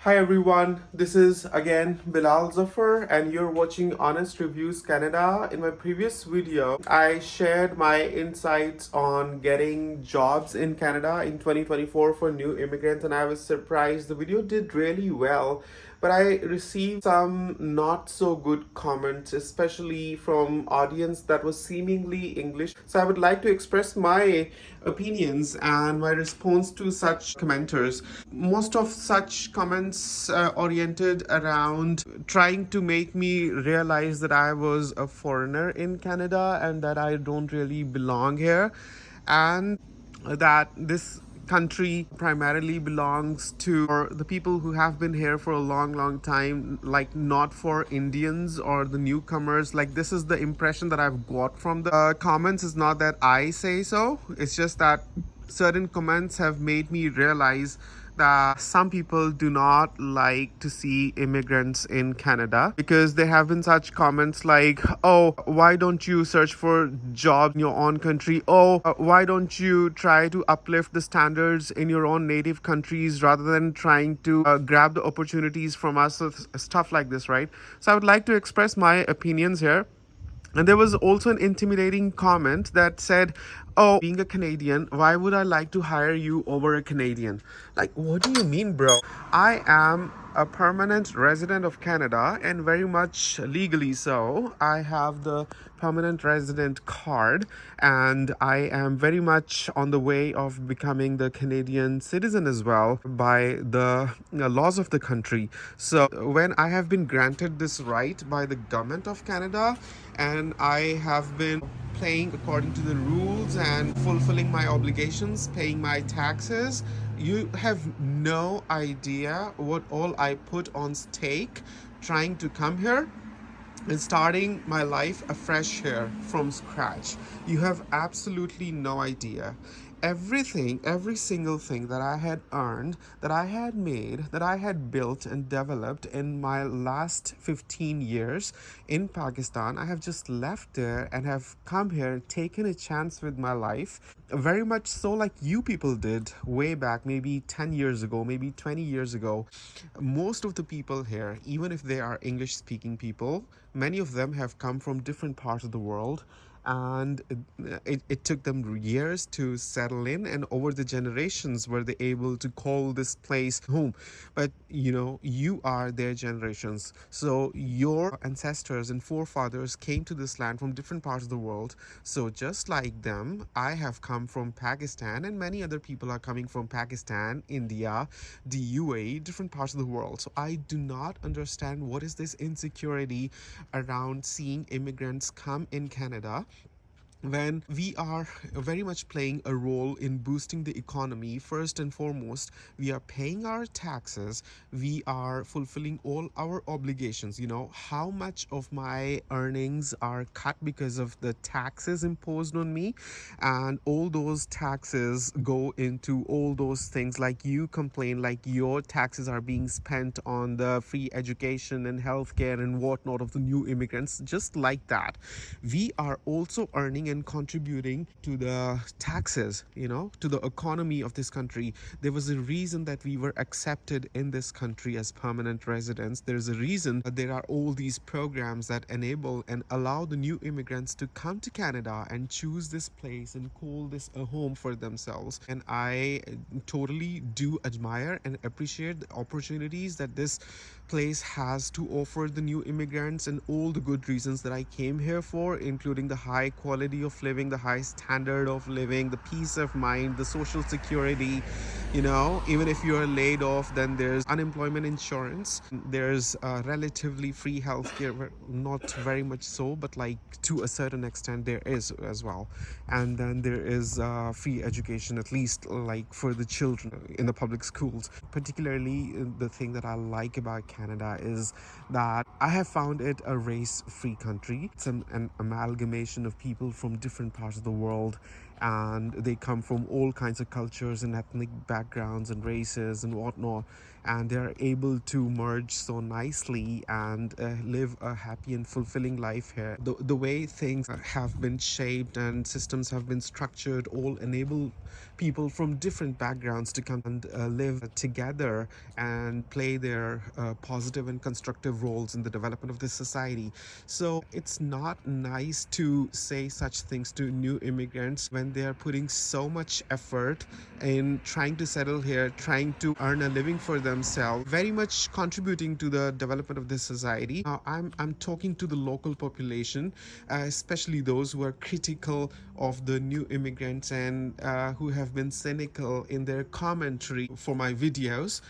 Hi everyone, this is again Bilal Zafar and you're watching Honest Reviews Canada. In my previous video, I shared my insights on getting jobs in Canada in 2024 for new immigrants, and I was surprised the video did really well. But I received some not so good comments, especially from audience that was seemingly English. So I would like to express my opinions and my response to such commenters. Most of such comments oriented around trying to make me realize that I was a foreigner in Canada and that I don't really belong here, and that this country primarily belongs to the people who have been here for a long time, like not for Indians or the newcomers. Like, this is the impression that I've got from the comments. It's not that I say so, it's just that certain comments have made me realize that some people do not like to see immigrants in Canada, because there have been such comments like, oh, why don't you search for jobs in your own country? Oh, why don't you try to uplift the standards in your own native countries rather than trying to grab the opportunities from us? So stuff like this, right? So I would like to express my opinions here. And there was also an intimidating comment that said, oh, being a Canadian, why would I like to hire you over a Canadian? Like, what do you mean, bro? I am a permanent resident of Canada, and very much legally so. I have the permanent resident card, and I am very much on the way of becoming the Canadian citizen as well by the laws of the country. So when I have been granted this right by the government of Canada, and I have been playing according to the rules and fulfilling my obligations, paying my taxes, you have no idea what all I put on stake trying to come here and starting my life afresh here from scratch. You have absolutely no idea. Everything, every single thing that I had earned, that I had made, that I had built and developed in my last 15 years in Pakistan, I have just left there and have come here, taken a chance with my life, very much so like you people did way back, maybe 10 years ago, maybe 20 years ago. Most of the people here, even if they are English speaking people, many of them have come from different parts of the world, and it took them years to settle in, and over the generations were they able to call this place home. But you are their generations, so your ancestors and forefathers came to this land from different parts of the world. So just like them, I have come from Pakistan, and many other people are coming from Pakistan, India, the UAE, different parts of the world. So I do not understand what is this insecurity around seeing immigrants come in Canada when we are very much playing a role in boosting the economy. First and foremost, we are paying our taxes, we are fulfilling all our obligations. How much of my earnings are cut because of the taxes imposed on me, and all those taxes go into all those things. Like, you complain like your taxes are being spent on the free education and healthcare and whatnot of the new immigrants. Just like that, we are also earning and contributing to the taxes, to the economy of this country. There was a reason that we were accepted in this country as permanent residents. There's a reason that there are all these programs that enable and allow the new immigrants to come to Canada and choose this place and call this a home for themselves. And I totally do admire and appreciate the opportunities that this place has to offer the new immigrants, and all the good reasons that I came here for, including the high quality of living, the high standard of living, the peace of mind, the social security. Even if you are laid off, then there's unemployment insurance, there's relatively free healthcare, not very much so, but like to a certain extent there is as well. And then there is free education, at least like for the children in the public schools. Particularly, the thing that I like about Canada is that I have found it a race-free country. It's an amalgamation of people from different parts of the world, and they come from all kinds of cultures and ethnic backgrounds and races and whatnot, and they're able to merge so nicely and live a happy and fulfilling life here. The way things have been shaped and systems have been structured all enable people from different backgrounds to come and live together and play their positive and constructive roles in the development of this society. So it's not nice to say such things to new immigrants when they are putting so much effort in trying to settle here, trying to earn a living for themselves, very much contributing to the development of this society. Now, I'm talking to the local population, especially those who are critical of the new immigrants and who have been cynical in their commentary for my videos.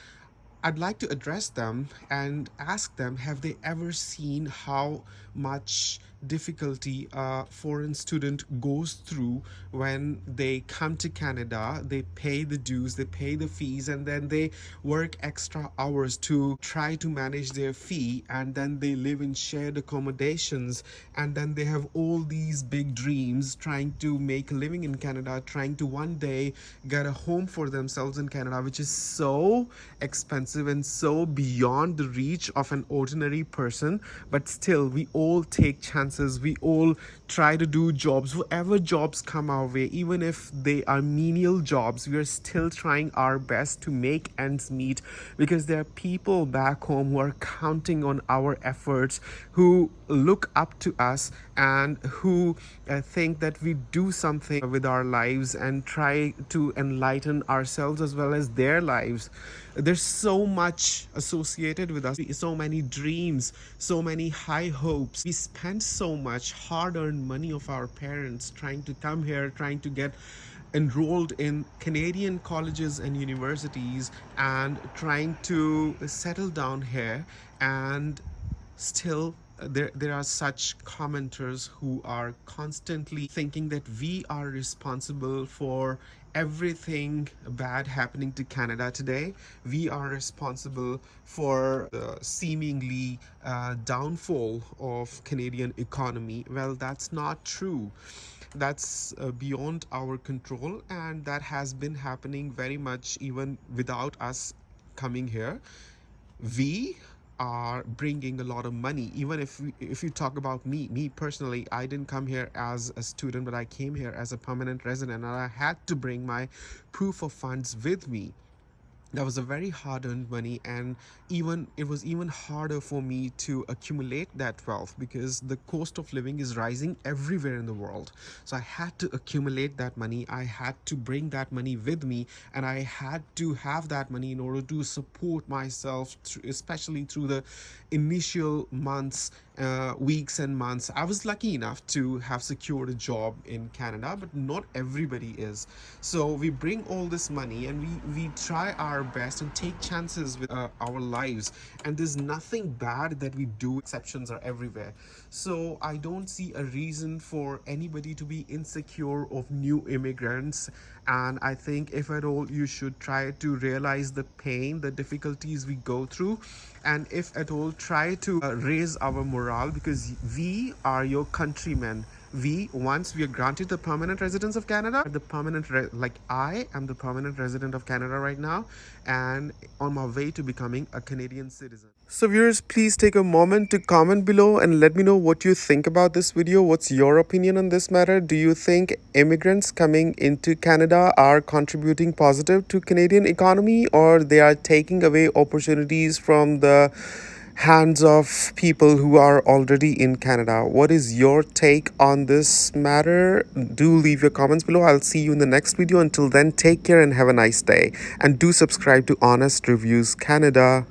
I'd like to address them and ask them, have they ever seen how much difficulty a foreign student goes through when they come to Canada? They pay the dues, they pay the fees, and then they work extra hours to try to manage their fee, and then they live in shared accommodations, and then they have all these big dreams trying to make a living in Canada, trying to one day get a home for themselves in Canada, which is so expensive and so beyond the reach of an ordinary person. But still, we all take chances, we all try to do jobs, whatever jobs come our way, even if they are menial jobs. We are still trying our best to make ends meet, because there are people back home who are counting on our efforts, who look up to us, and who think that we do something with our lives and try to enlighten ourselves as well as their lives. There's so much associated with us, so many dreams, so many high hopes. We spend so much hard-earned money of our parents trying to come here, trying to get enrolled in Canadian colleges and universities, and trying to settle down here. And still, there are such commenters who are constantly thinking that we are responsible for everything bad happening to Canada today. We are responsible for the seemingly downfall of Canadian economy. Well, that's not true. That's beyond our control, and that has been happening very much even without us coming here. We are bringing a lot of money. Even if you talk about me personally, I didn't come here as a student, but I came here as a permanent resident, and I had to bring my proof of funds with me. That was a very hard-earned money, and even it was even harder for me to accumulate that wealth, because the cost of living is rising everywhere in the world. So I had to accumulate that money, I had to bring that money with me, and I had to have that money in order to support myself, especially through the initial months, weeks and months. I was lucky enough to have secured a job in Canada, but not everybody is. So we bring all this money and we try our best and take chances with our lives, and there's nothing bad that we do. Exceptions are everywhere. So I don't see a reason for anybody to be insecure of new immigrants, and I think if at all, you should try to realize the pain, the difficulties we go through, and if at all, try to raise our morale, because we are your countrymen. Once we are granted the permanent residence of Canada, like I am the permanent resident of Canada right now, and on my way to becoming a Canadian citizen. So viewers, please take a moment to comment below and let me know what you think about this video. What's your opinion on this matter? Do you think immigrants coming into Canada are contributing positive to Canadian economy, or they are taking away opportunities from the hands of people who are already in Canada? What is your take on this matter? Do leave your comments below. I'll see you in the next video. Until then, take care and have a nice day. And do subscribe to Honest Reviews Canada.